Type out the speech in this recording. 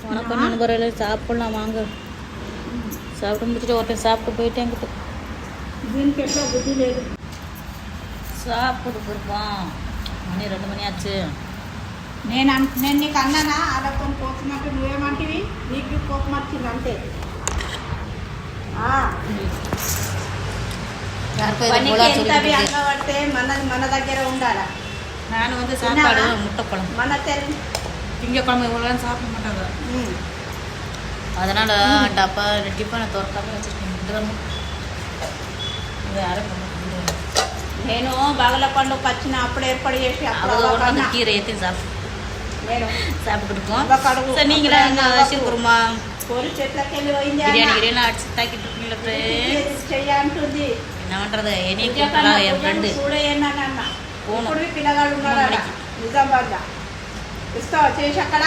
வணக்கம் நண்பர்களே, சாப்பிடலாம் வாங்க. சாப்பிட்டு முடிச்சுட்டு ஒருத்தன் சாப்பிட்டு போயிட்டேன். దీనికి ఎట్లా బుద్ధి లేదు. சாப்பிட்டு போயிருப்பான். மணி 2 மணி ஆச்சு. నేను నీకు అన్నానా అదొక కోపం అంటే నువ్వేమంటివి నీకు కోపం వచ్చింది అంతే. ఎంతవి అంగబడితే మన దగ్గర ఉండాలా. நான் வந்து சாப்பாடு முட்டை குழம்பு మన తెలి திங்கக்கிழமை இவ்வளோ சாப்பிட மாட்டாங்க. அதனால் டப்பா டிஃபனை திறக்காம வச்சுருக்கேன். யாரும் నేను బాగల పండుగ వచ్చిన అప్పుడు ఏర్పాటు చేసి அவ்வளோ கீரை ஏற்றி சாப்பிட்டுருக்கோம். சார் நீங்களே அரிசி குருமா కోరి చెట్లకి వెళ్ళి పోయింది பிரியாணி அடிச்சு தாக்கிட்டு இருக்கீங்களே. చెయ్య అంటుంది. என்ன பண்ணுறது என் ஃப்ரெண்டு చూడేనన్న ఇప్పుడు పిల్లగాడు ఉన్నాడు నిజామాబాద్ ఇస్తావా చేసి అక్కడ